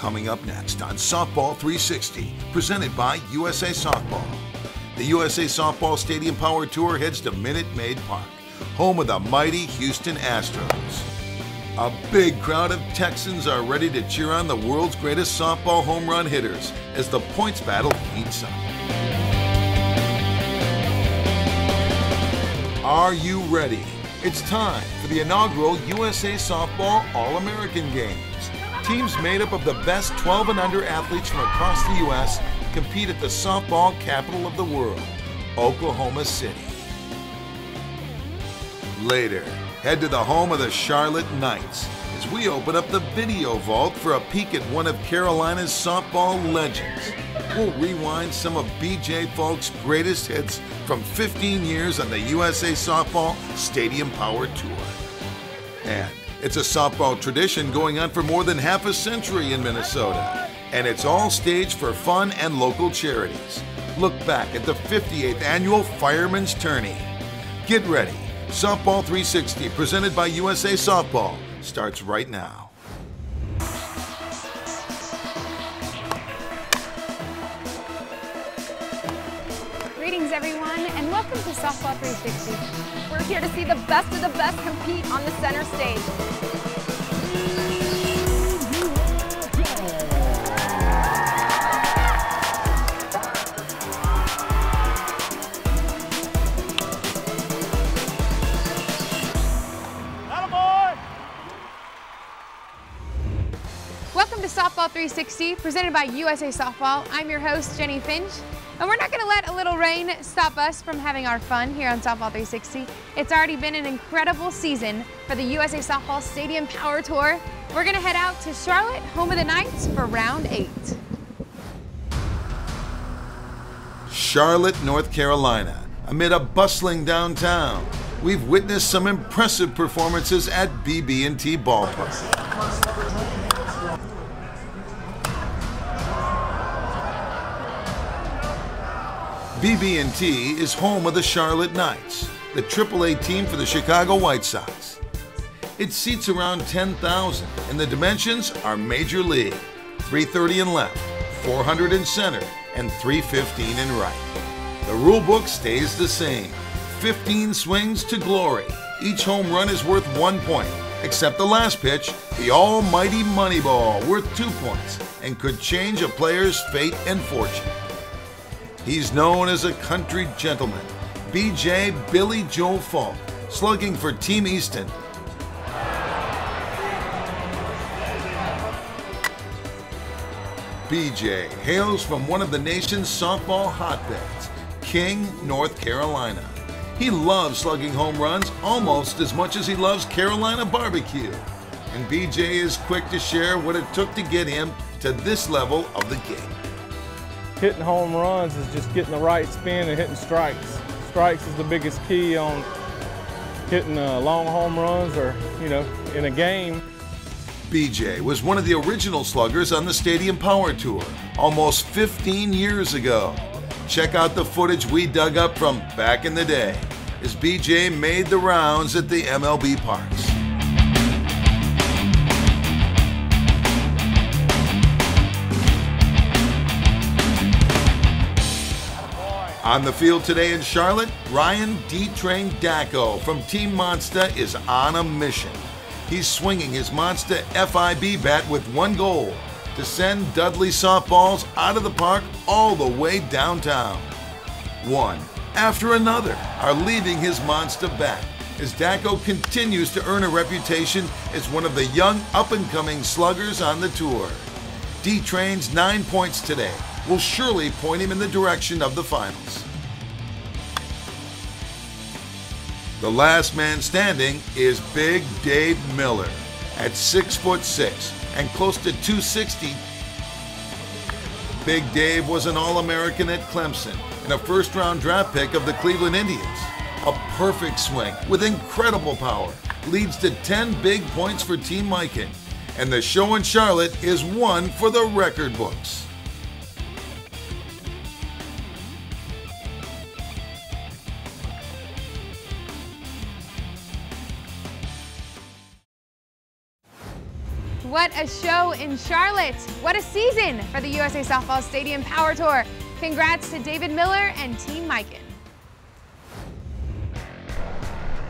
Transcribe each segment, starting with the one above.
Coming up next on Softball 360, presented by USA Softball. The USA Softball Stadium Power Tour heads to Minute Maid Park, home of the mighty Houston Astros. A big crowd of Texans are ready to cheer on the world's greatest softball home run hitters as the points battle heats up. Are you ready? It's time for the inaugural USA Softball All-American Games. Teams made up of the best 12 and under athletes from across the U.S. compete at the softball capital of the world, Oklahoma City. Later, head to the home of the Charlotte Knights as we open up the video vault for a peek at one of Carolina's softball legends. We'll rewind some of B.J. Falk's greatest hits from 15 years on the USA Softball Stadium Power Tour. And it's a softball tradition going on for more than half a century in Minnesota. And it's all staged for fun and local charities. Look back at the 58th annual Fireman's Tourney. Get ready. Softball 360, presented by USA Softball, starts right now. Greetings, everyone, and welcome to Softball 360. We're here to see the best of the best compete on the center stage. Welcome to Softball 360, presented by USA Softball. I'm your host, Jenny Finch, and we're not going to let a little rain stop us from having our fun here on Softball 360. It's already been an incredible season for the USA Softball Stadium Power Tour. We're going to head out to Charlotte, home of the Knights, for round 8. Charlotte, North Carolina. Amid a bustling downtown, we've witnessed some impressive performances at BB&T Ballpark. BB&T is home of the Charlotte Knights, the AAA team for the Chicago White Sox. It seats around 10,000, and the dimensions are Major League: 330 in left, 400 in center, and 315 in right. The rule book stays the same: 15 swings to glory. Each home run is worth 1 point, except the last pitch, the almighty money ball, worth 2 points, and could change a player's fate and fortune. He's known as a country gentleman, B.J. Billy Joe Falk, slugging for Team Easton. B.J. hails from one of the nation's softball hotbeds, King, North Carolina. He loves slugging home runs almost as much as he loves Carolina barbecue. And B.J. is quick to share what it took to get him to this level of the game. Hitting home runs is just getting the right spin and hitting strikes. Strikes is the biggest key on hitting long home runs or, in a game. BJ was one of the original sluggers on the Stadium Power Tour almost 15 years ago. Check out the footage we dug up from back in the day as BJ made the rounds at the MLB parks. On the field today in Charlotte, Ryan D-Train Dacko from Team Monster is on a mission. He's swinging his Monster FIB bat with one goal: to send Dudley softballs out of the park all the way downtown. One after another are leaving his Monster bat as Dacko continues to earn a reputation as one of the young up-and-coming sluggers on the tour. D-Train's 9 points today will surely point him in the direction of the finals. The last man standing is Big Dave Miller at 6'6" and close to 260. Big Dave was an All-American at Clemson and a first-round draft pick of the Cleveland Indians. A perfect swing with incredible power leads to 10 big points for Team Mikan, and the show in Charlotte is one for the record books. what a show in Charlotte. What a season for the USA Softball Stadium Power Tour. Congrats to David Miller and Team Mikan.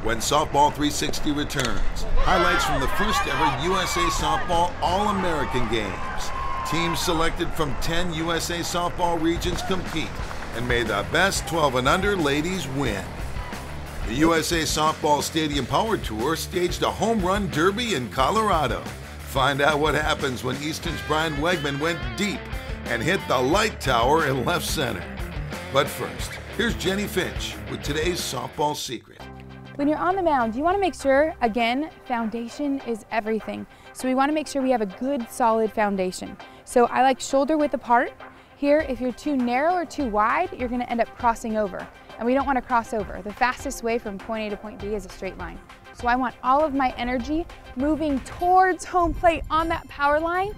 When Softball 360 returns, highlights from the first ever USA Softball All-American Games. Teams selected from 10 USA Softball regions compete, and may the best 12 and under ladies win. The USA Softball Stadium Power Tour staged a home run derby in Colorado. Find out what happens when Easton's Brian Wegman went deep and hit the light tower in left center. But first, here's Jenny Finch with today's softball secret. When you're on the mound, you want to make sure, again, foundation is everything. So we want to make sure we have a good, solid foundation. So I like shoulder width apart. Here, if you're too narrow or too wide, you're going to end up crossing over. And we don't want to cross over. The fastest way from point A to point B is a straight line. So I want all of my energy moving towards home plate on that power line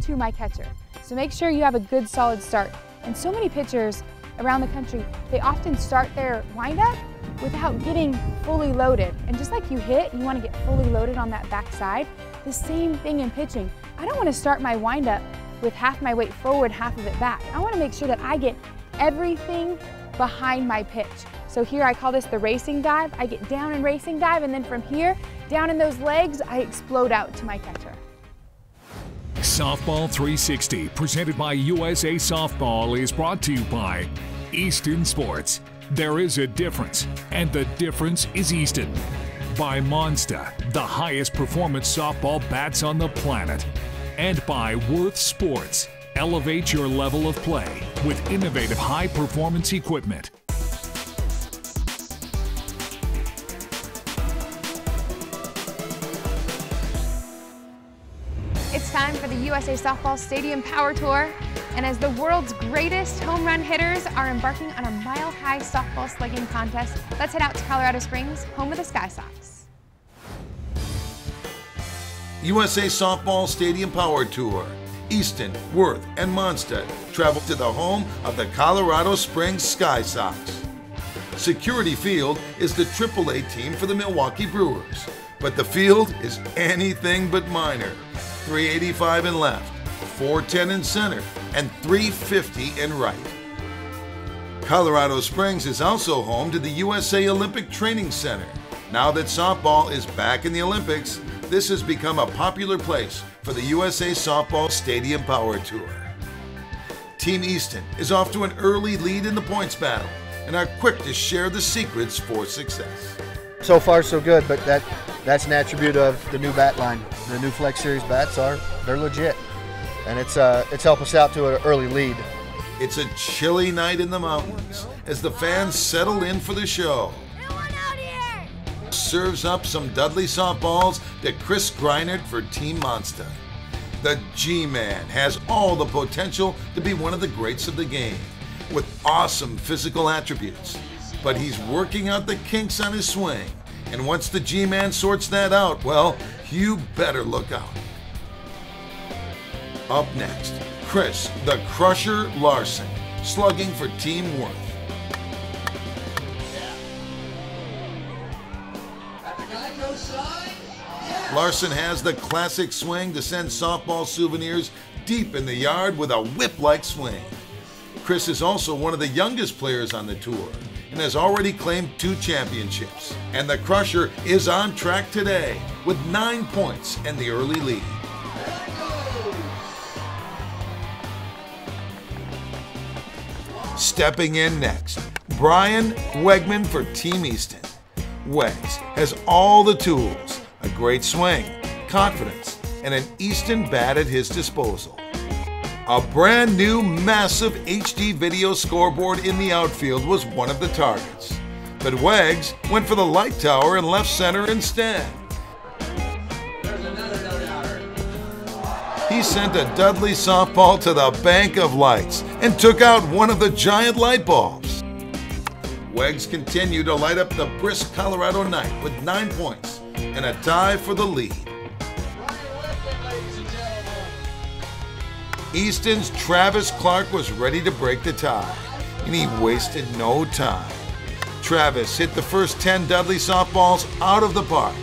to my catcher. So make sure you have a good, solid start. And so many pitchers around the country, they often start their windup without getting fully loaded. And just like you hit, you want to get fully loaded on that back side. The same thing in pitching. I don't want to start my windup with half my weight forward, half of it back. I want to make sure that I get everything behind my pitch. So here I call this the racing dive. I get down and racing dive, and then from here, down in those legs, I explode out to my catcher. Softball 360, presented by USA Softball, is brought to you by Easton Sports. There is a difference, and the difference is Easton. By Monster, the highest performance softball bats on the planet. And by Worth Sports. Elevate your level of play with innovative high-performance equipment. It's time for the USA Softball Stadium Power Tour. And as the world's greatest home run hitters are embarking on a mile-high softball slugging contest, let's head out to Colorado Springs, home of the Sky Sox. USA Softball Stadium Power Tour. Easton, Worth, and Mondstadt travel to the home of the Colorado Springs Sky Sox. Security Field is the AAA team for the Milwaukee Brewers, but the field is anything but minor. 385 in left, 410 in center, and 350 in right. Colorado Springs is also home to the USA Olympic Training Center. Now that softball is back in the Olympics, this has become a popular place for the USA Softball Stadium Power Tour. Team Easton is off to an early lead in the points battle and are quick to share the secrets for success. So far so good, but that's an attribute of the new bat line. The new Flex Series bats they're legit, and it's helped us out to an early lead. It's a chilly night in the mountains as the fans settle in for the show. Serves up some Dudley softballs to Chris Greinert for Team Monster. The G-Man has all the potential to be one of the greats of the game, with awesome physical attributes. But he's working out the kinks on his swing, and once the G-Man sorts that out, well, you better look out. Up next, Chris the Crusher Larson, slugging for Team Worth. Larson has the classic swing to send softball souvenirs deep in the yard with a whip-like swing. Chris is also one of the youngest players on the tour and has already claimed 2 championships. And the Crusher is on track today with 9 points and the early lead. Stepping in next, Brian Wegman for Team Easton. Wegs has all the tools, a great swing, confidence, and an Easton bat at his disposal. A brand new massive HD video scoreboard in the outfield was one of the targets, but Wegs went for the light tower in left center instead. He sent a Dudley softball to the bank of lights and took out one of the giant light bulbs. Wegs continued to light up the brisk Colorado night with 9 points and a tie for the lead. Easton's Travis Clark was ready to break the tie, and he wasted no time. Travis hit the first 10 Dudley softballs out of the park,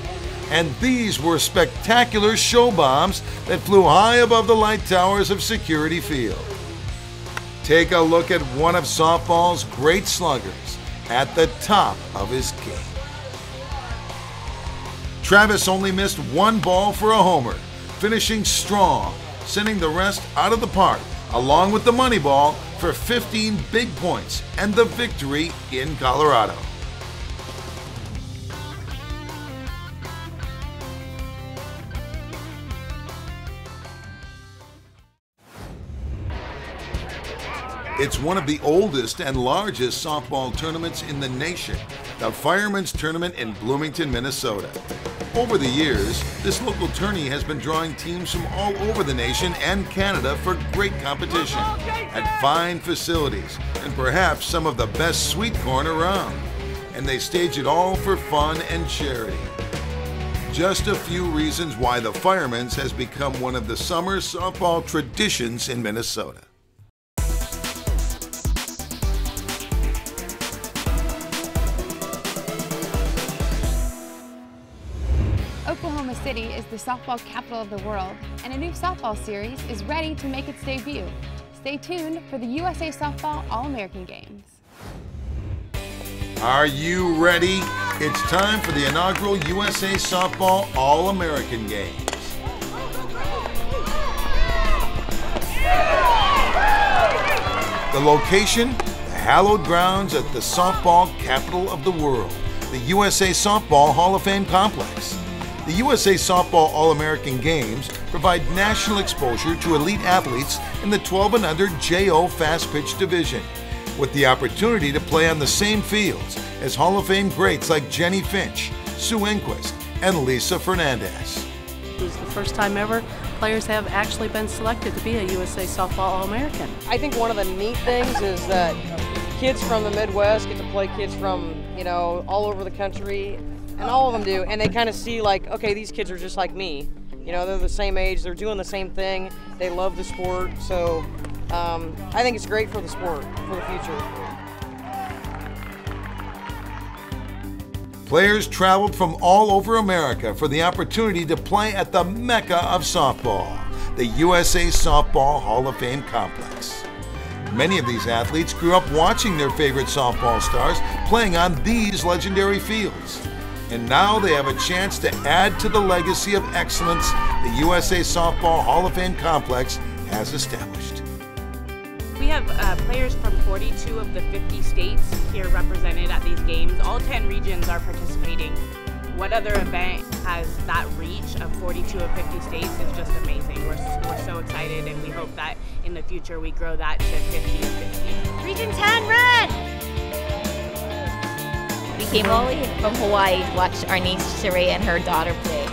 And these were spectacular show bombs that flew high above the light towers of Security Field. Take a look at one of softball's great sluggers at the top of his game. Travis only missed one ball for a homer, finishing strong, sending the rest out of the park, along with the money ball for 15 big points and the victory in Colorado. It's one of the oldest and largest softball tournaments in the nation, the Fireman's Tournament in Bloomington, Minnesota. Over the years, this local tourney has been drawing teams from all over the nation and Canada for great competition at fine facilities and perhaps some of the best sweet corn around. And they stage it all for fun and charity. Just a few reasons why the Fireman's has become one of the summer softball traditions in Minnesota. Oklahoma City is the softball capital of the world, and a new softball series is ready to make its debut. Stay tuned for the USA Softball All-American Games. Are you ready? It's time for the inaugural USA Softball All-American Games. The location, the hallowed grounds at the softball capital of the world, the USA Softball Hall of Fame complex. The USA Softball All-American Games provide national exposure to elite athletes in the 12 and under JO Fast Pitch Division, with the opportunity to play on the same fields as Hall of Fame greats like Jenny Finch, Sue Enquist, and Lisa Fernandez. It's the first time ever players have actually been selected to be a USA Softball All-American. I think one of the neat things is that kids from the Midwest get to play kids from, all over the country. And all of them do, and they kind of see like, okay, these kids are just like me. They're the same age, they're doing the same thing, they love the sport, so I think it's great for the sport, for the future. Players traveled from all over America for the opportunity to play at the Mecca of softball, the USA Softball Hall of Fame complex. Many of these athletes grew up watching their favorite softball stars playing on these legendary fields. And now they have a chance to add to the legacy of excellence the USA Softball Hall of Fame complex has established. We have players from 42 of the 50 states here represented at these games. All 10 regions are participating. What other event has that reach of 42 of 50 states is just amazing. We're so excited, and we hope that in the future we grow that to 50 of 50. Region 10, red! We came all the way from Hawaii to watch our niece Sheree and her daughter play.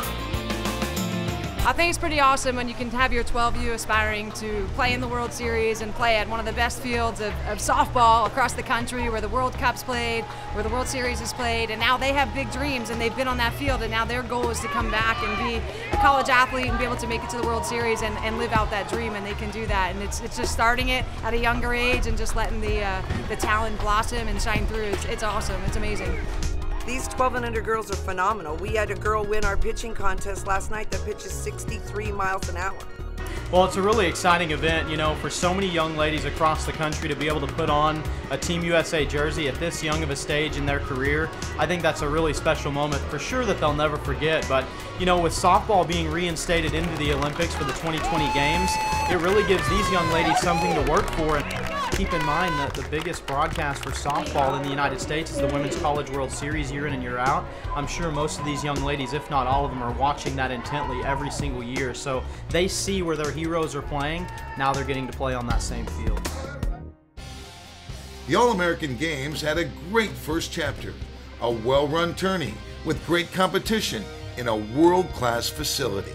I think it's pretty awesome when you can have your 12U aspiring to play in the World Series and play at one of the best fields of softball across the country, where the World Cup's played, where the World Series is played, and now they have big dreams and they've been on that field, and now their goal is to come back and be a college athlete and be able to make it to the World Series and live out that dream, and they can do that. And it's just starting it at a younger age and just letting the talent blossom and shine through. It's awesome. It's amazing. These 12 and under girls are phenomenal. We had a girl win our pitching contest last night that pitches 63 miles an hour. Well, it's a really exciting event, for so many young ladies across the country to be able to put on a Team USA jersey at this young of a stage in their career. I think that's a really special moment for sure that they'll never forget. But, with softball being reinstated into the Olympics for the 2020 games, it really gives these young ladies something to work for. And keep in mind that the biggest broadcast for softball in the United States is the Women's College World Series year in and year out. I'm sure most of these young ladies, if not all of them, are watching that intently every single year. So they see where their heroes are playing. Now they're getting to play on that same field. The All-American Games had a great first chapter, a well-run tourney with great competition in a world-class facility.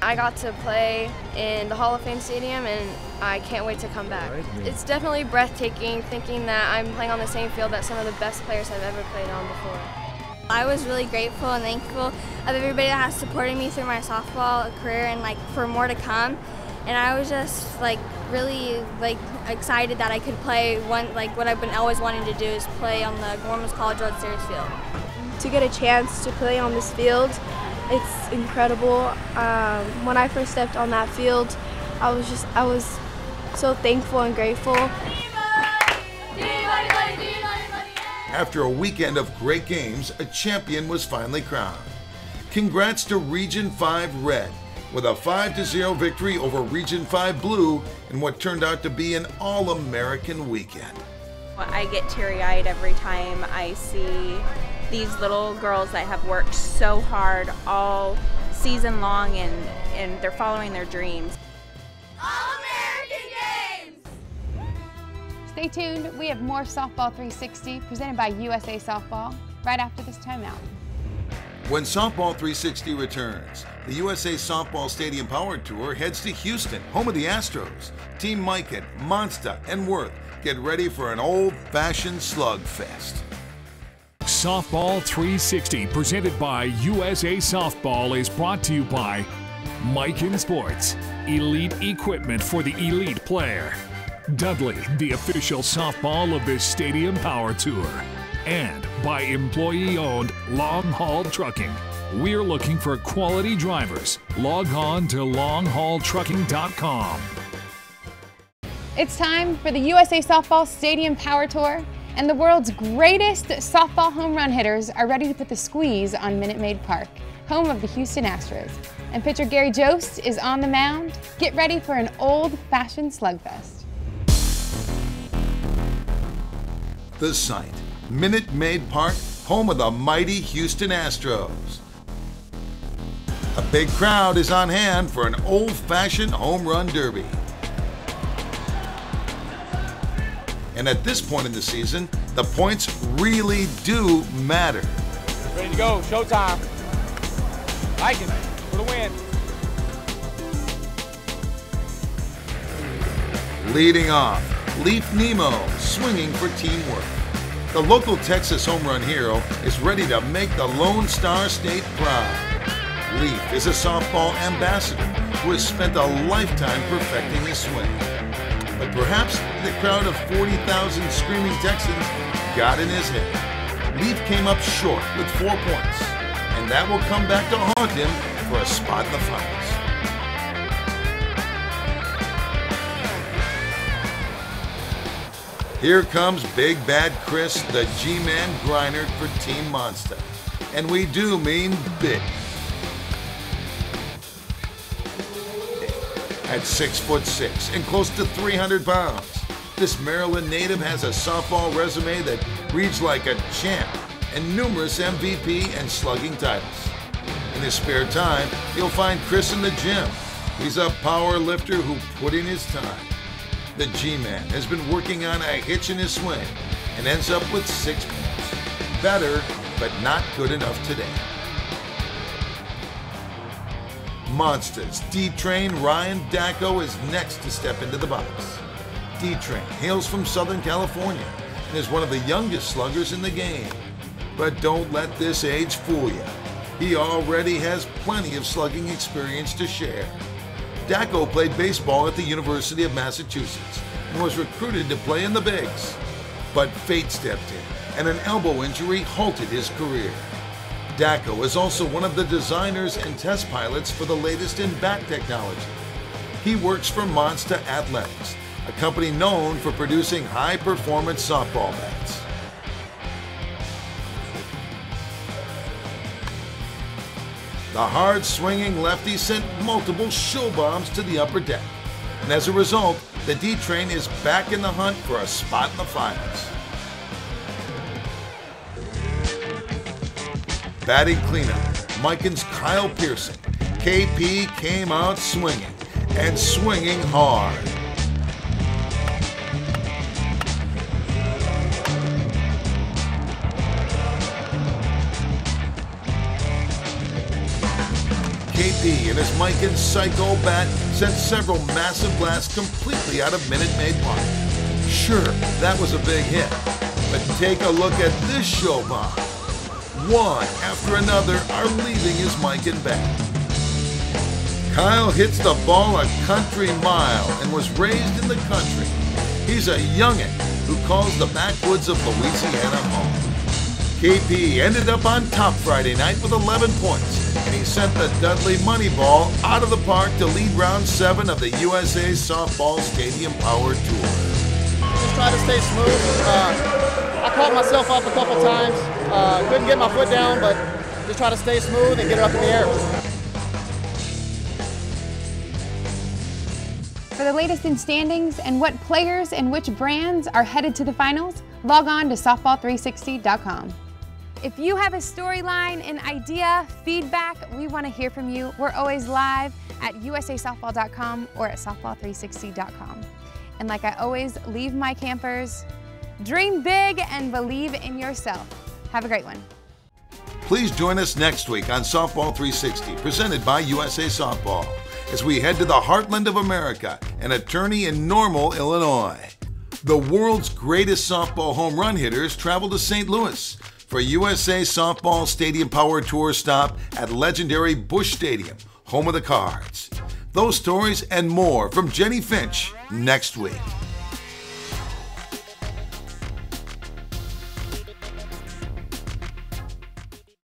I got to play in the Hall of Fame Stadium, and I can't wait to come back. It's definitely breathtaking thinking that I'm playing on the same field that some of the best players I've ever played on before. I was really grateful and thankful of everybody that has supported me through my softball career and for more to come. And I was just really excited that I could play what I've been always wanting to do is play on the Women's College World Series field. To get a chance to play on this field It's incredible. When I first stepped on that field, I was so thankful and grateful. After a weekend of great games, a champion was finally crowned. Congrats to Region 5 Red with a 5-0 victory over Region 5 Blue in what turned out to be an all-American weekend. I get teary-eyed every time I see these little girls that have worked so hard all season long and they're following their dreams. Stay tuned. We have more Softball 360 presented by USA Softball right after this timeout. When Softball 360 returns, the USA Softball Stadium Power Tour heads to Houston, home of the Astros. Team Mikan, Monsta, and Worth get ready for an old-fashioned slugfest. Softball 360 presented by USA Softball is brought to you by Mikan Sports, elite equipment for the elite player. Dudley, the official softball of the Stadium Power Tour. And by employee-owned Long Haul Trucking. We're looking for quality drivers. Log on to longhaultrucking.com. It's time for the USA Softball Stadium Power Tour, and the world's greatest softball home run hitters are ready to put the squeeze on Minute Maid Park, home of the Houston Astros. And pitcher Gary Jost is on the mound. Get ready for an old-fashioned slugfest. The site, Minute Maid Park, home of the mighty Houston Astros. A big crowd is on hand for an old-fashioned home run derby. And at this point in the season, the points really do matter. Ready to go, showtime. Mikan for the win. Leading off, Leaf Nemo, swinging for teamwork. The local Texas home run hero is ready to make the Lone Star State proud. Leaf is a softball ambassador who has spent a lifetime perfecting his swing. But perhaps the crowd of 40,000 screaming Texans got in his head. Leaf came up short with 4 points, and that will come back to haunt him for a spot in the finals. Here comes Big Bad Chris, the G-Man Greinert for Team Monsta. And we do mean big. At 6'6" and close to 300 pounds, this Maryland native has a softball resume that reads like a champ and numerous MVP and slugging titles. In his spare time, you'll find Chris in the gym. He's a power lifter who put in his time. The G-Man has been working on a hitch in his swing and ends up with 6 points. Better, but not good enough today. Monsta's D-Train Ryan Dacko is next to step into the box. D-Train hails from Southern California and is one of the youngest sluggers in the game. But don't let this age fool you. He already has plenty of slugging experience to share. Dacko played baseball at the University of Massachusetts and was recruited to play in the bigs. But fate stepped in and an elbow injury halted his career. Dacko is also one of the designers and test pilots for the latest in bat technology. He works for Monsta Athletics, a company known for producing high-performance softball bats. The hard-swinging lefty sent multiple show bombs to the upper deck, and as a result, the D-Train is back in the hunt for a spot in the finals. Batting cleanup, Mikan's Kyle Pearson. KP came out swinging, and swinging hard. KP and his Mikan Psycho bat sent several massive blasts completely out of Minute Maid Park. Sure, that was a big hit, but take a look at this show bomb. One after another are leaving his Mikan bat. Kyle hits the ball a country mile and was raised in the country. He's a youngin' who calls the backwoods of Louisiana home. KP ended up on top Friday night with 11 points, and he sent the Dudley Moneyball out of the park to lead round 7 of the USA Softball Stadium Power Tour. Just try to stay smooth. I caught myself up a couple times. Couldn't get my foot down, but just try to stay smooth and get it up in the air. For the latest in standings and what players and which brands are headed to the finals, log on to softball360.com. If you have a storyline, an idea, feedback, we want to hear from you. We're always live at usasoftball.com or at softball360.com. And like I always leave my campers, dream big and believe in yourself. Have a great one. Please join us next week on Softball 360, presented by USA Softball, as we head to the heartland of America and a tourney in Normal, Illinois. The world's greatest softball home run hitters travel to St. Louis for USA Softball Stadium Power Tour stop at legendary Busch Stadium, home of the Cards. Those stories and more from Jenny Finch next week.